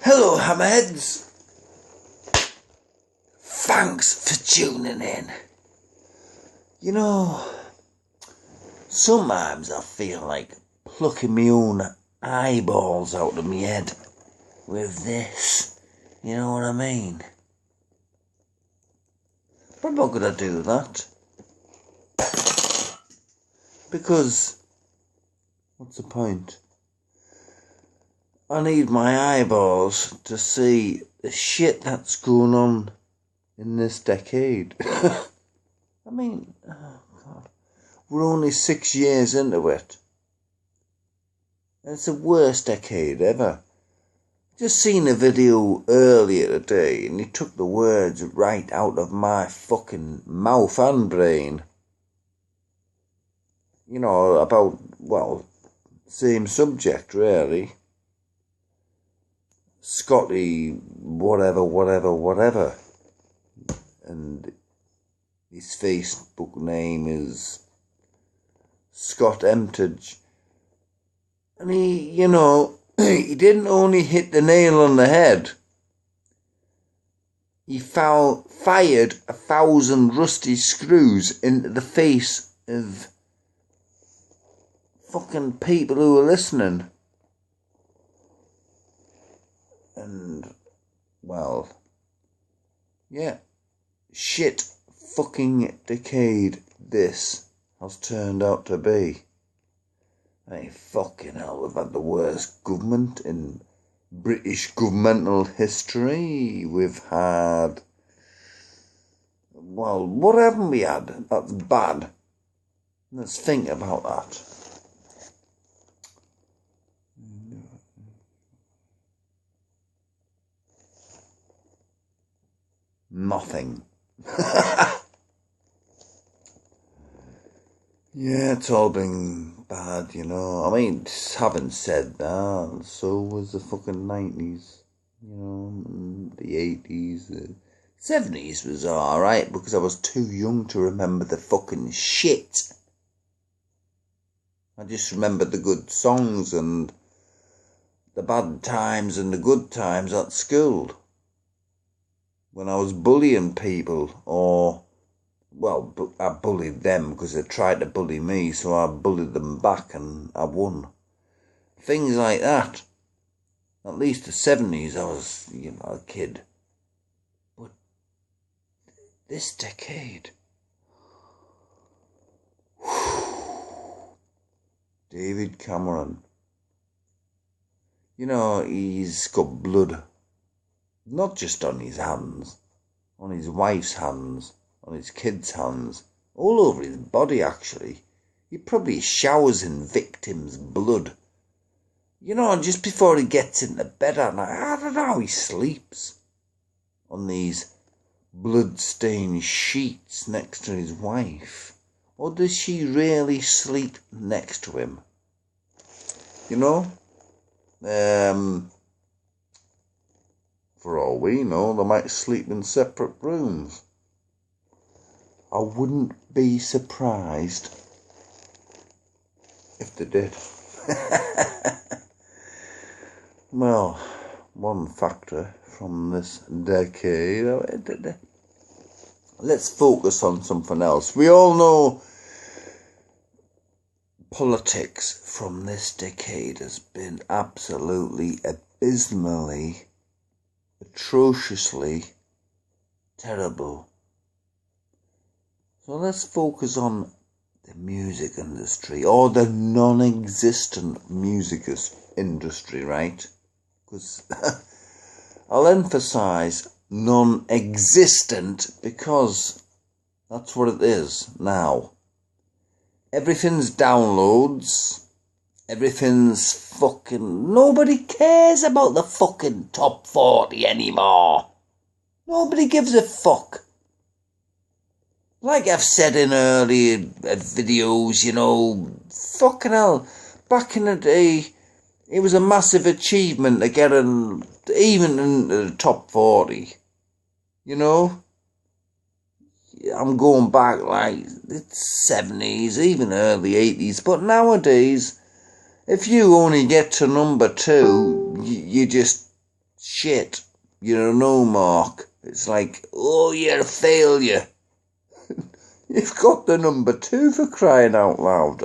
Hello, hammerheads. Thanks for tuning in. You know, sometimes I feel like plucking my own eyeballs out of my head with this. You know what I mean? But I'm not gonna do that. Because, what's the point? I need my eyeballs to see the shit that's going on in this decade. I mean, oh God, we're only 6 years into it. It's the worst decade ever. Just seen a video earlier today and he took the words right out of my fucking mouth and brain. You know, about, well, same subject really. Scotty, whatever. And his Facebook name is Scott Emtage. And he, you know, he didn't only hit the nail on the head. He fired 1,000 rusty screws into the face of fucking people who were listening. And, well, yeah, shit fucking decade this has turned out to be. Hey, fucking hell, we've had the worst government in British governmental history. We've had, well, what haven't we had that's bad? Let's think about that. Nothing. Yeah, it's all been bad, you know. I mean, having said that, so was the fucking 90s, you know, the 80s, the 70s was alright because I was too young to remember the fucking shit. I just remembered the good songs and the bad times and the good times at school. When I was bullying people, or, well, I bullied them because they tried to bully me, so I bullied them back and I won. Things like that. At least the 70s I was, you know, a kid. But this decade, David Cameron, you know, he's got blood. Not just on his hands, on his wife's hands, on his kids' hands, all over his body actually. He probably showers in victims' blood. You know, and just before he gets into bed at night, I don't know how he sleeps on these blood-stained sheets next to his wife. Or does she really sleep next to him? You know? For all we know, they might sleep in separate rooms. I wouldn't be surprised if they did. Well, one factor from this decade. Let's focus on something else. We all know politics from this decade has been absolutely abysmally, atrociously terrible. So let's focus on the music industry, or the non-existent music industry, right? Because I'll emphasize non-existent because that's what it is now. Everything's downloads. Everything's fucking... Nobody cares about the fucking top 40 anymore. Nobody gives a fuck. Like I've said in earlier videos, you know, fucking hell, back in the day, it was a massive achievement to get even into the top 40. You know? I'm going back like the 70s, even early 80s, but nowadays, if you only get to number 2, you just shit. You're a no mark. It's like, oh, you're a failure. You've got the number 2 for crying out loud.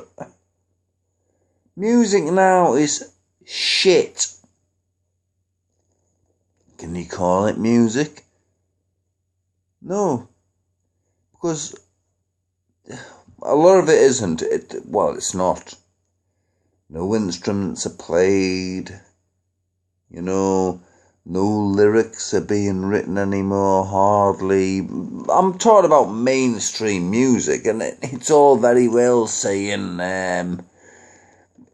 Music now is shit. Can you call it music? No. Because a lot of it isn't. Well, it's not. No instruments are played. You know, no lyrics are being written anymore, hardly. I'm talking about mainstream music, and it's all very well saying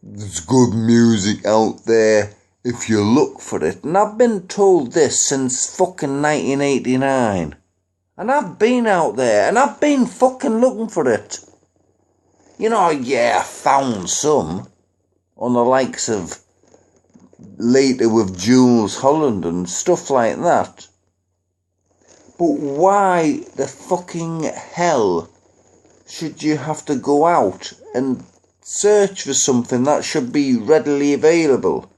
there's good music out there if you look for it. And I've been told this since fucking 1989. And I've been out there, and I've been fucking looking for it. You know, yeah, I found some on the likes of later with Jules Holland and stuff like that. But why the fucking hell should you have to go out and search for something that should be readily available?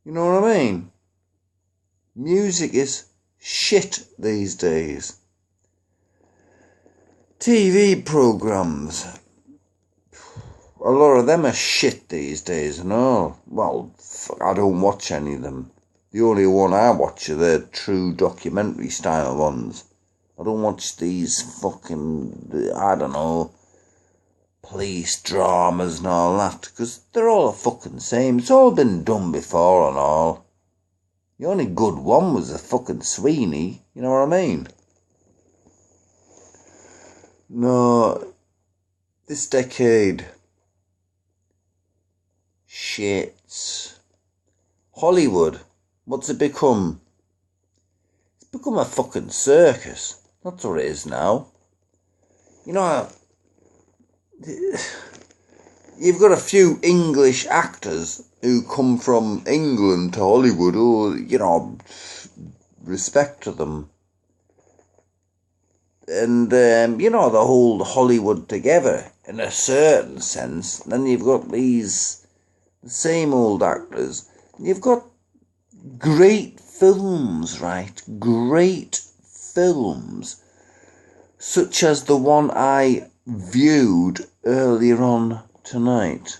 You know what I mean? Music is shit these days. TV programmes, a lot of them are shit these days and all. Well, I don't watch any of them. The only one I watch are the true documentary style ones. I don't watch these fucking, I don't know, police dramas and all that, because they're all the fucking same. It's all been done before and all. The only good one was the fucking Sweeney, you know what I mean? No, this decade, shit. Hollywood, what's it become? It's become a fucking circus. That's what it is now. You know, you've got a few English actors who come from England to Hollywood. Oh, you know, respect to them. And, you know, the whole Hollywood together, in a certain sense. Then you've got these same old actors. You've got great films, right? Great films. Such as the one I viewed earlier on tonight.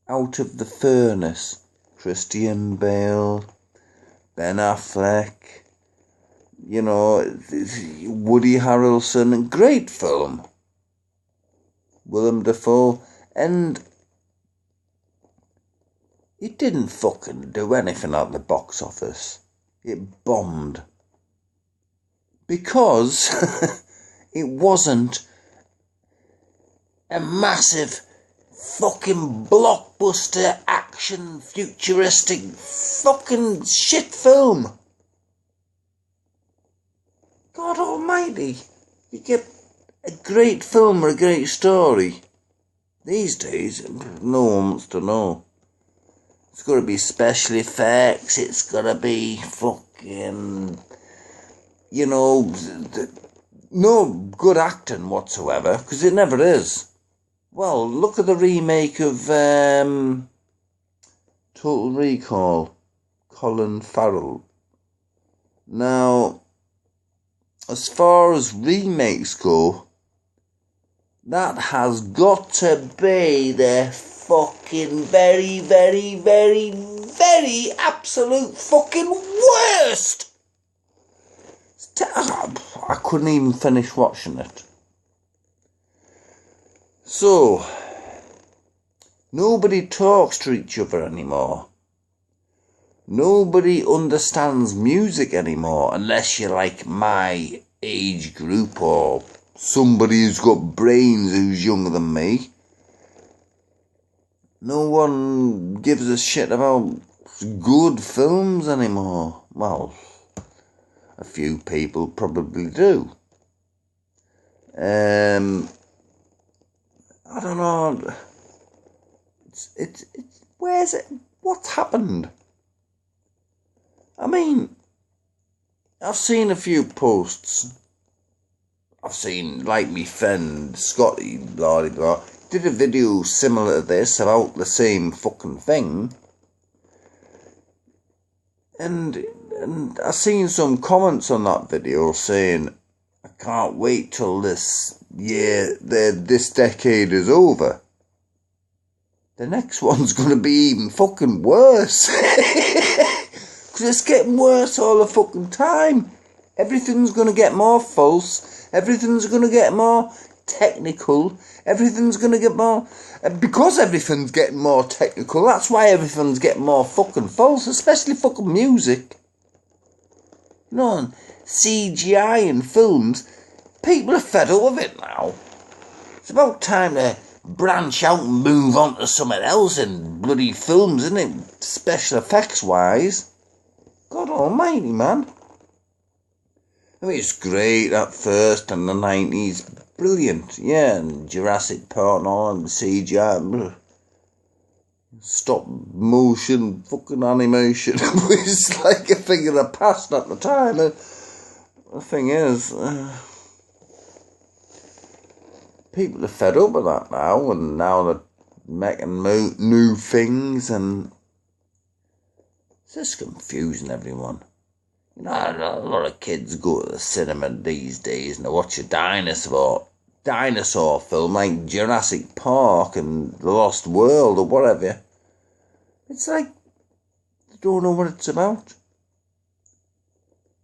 Out of the Furnace. Christian Bale, Ben Affleck, you know, Woody Harrelson, great film. Willem Dafoe, and it didn't fucking do anything at the box office. It bombed. Because it wasn't a massive fucking blockbuster action futuristic fucking shit film. God almighty, you get a great film or a great story. These days, no one wants to know. It's got to be special effects, it's got to be fucking, you know, no good acting whatsoever, because it never is. Well, look at the remake of Total Recall, Colin Farrell. Now, as far as remakes go, that has got to be the fucking very, very, very, very absolute fucking worst. I couldn't even finish watching it. So, nobody talks to each other anymore. Nobody understands music anymore, unless you're like my age group or somebody who's got brains who's younger than me. No one gives a shit about good films anymore. Well, a few people probably do. I don't know. It's where's it? What's happened? I mean, I've seen a few posts. I've seen, like, me friend Scotty, blah blah blah, did a video similar to this about the same fucking thing. And I seen some comments on that video saying, I can't wait till this decade is over. The next one's going to be even fucking worse. Because it's getting worse all the fucking time. Everything's going to get more false. Everything's going to get more technical. Everything's going to get more... Because everything's getting more technical, that's why everything's getting more fucking false, especially fucking music. You know, CGI in films, people are fed up with it now. It's about time to branch out and move on to something else in bloody films, isn't it? Special effects wise. God almighty, man. I mean, it's great at first in the 90s. Brilliant, yeah, and Jurassic Park and all, and CGI, stop motion, fucking animation was like a thing of the past at the time. And the thing is, people are fed up with that now, and now they're making new things, and it's just confusing everyone. You know, a lot of kids go to the cinema these days and they watch a dinosaur film like Jurassic Park and The Lost World or whatever. It's like, they don't know what it's about.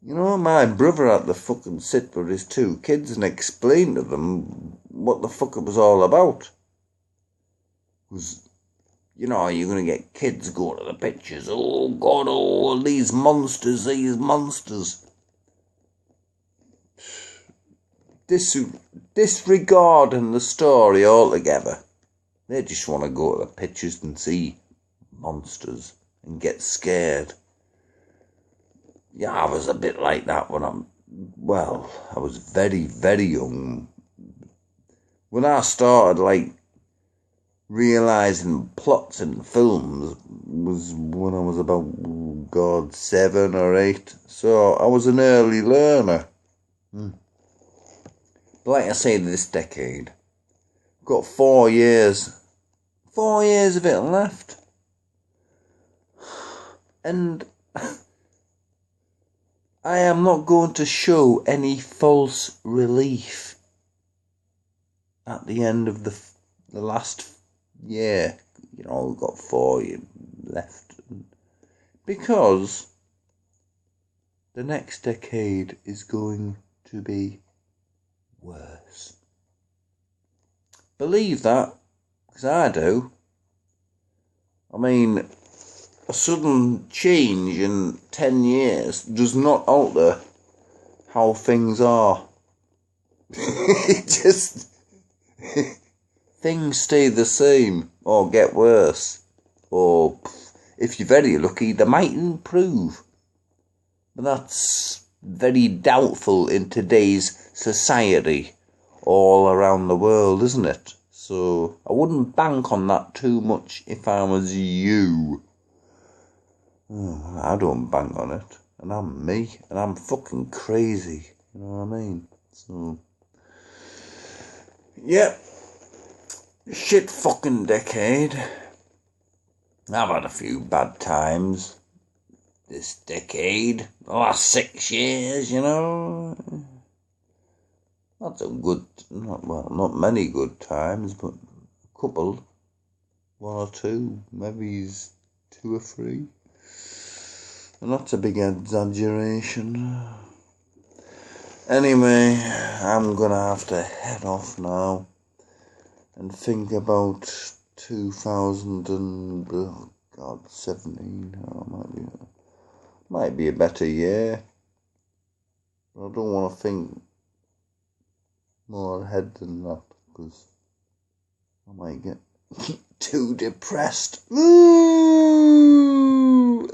You know, my brother had to fucking sit with his two kids and explain to them what the fuck it was all about. It was, you know, you're going to get kids go to the pictures. Oh, God, oh, these monsters. Disregarding the story altogether. They just want to go to the pictures and see monsters and get scared. Yeah, I was a bit like that when I was very, very young. When I started, like, realising plots in films was when I was about, 7 or 8. So I was an early learner. But like I say, this decade, I've got 4 years. 4 years of it left. And I am not going to show any false relief at the end of the last year. You know, we've got 4 years left. Because the next decade is going to be worse. Believe that, because I do. I mean, a sudden change in 10 years does not alter how things are. It just... things stay the same, or get worse. Or, if you're very lucky, they might improve. But that's very doubtful in today's society all around the world, isn't it? So I wouldn't bank on that too much if I was you. I don't bank on it. And I'm me. And I'm fucking crazy. You know what I mean? So, yeah. Shit fucking decade. I've had a few bad times this decade. The last 6 years, you know. Not many good times, but a couple. 1 or 2, maybe 2 or 3. And that's a big exaggeration. Anyway, I'm gonna have to head off now and think about 2017. Might be a better year. But I don't want to think more ahead than that, because I might get too depressed. Ooh!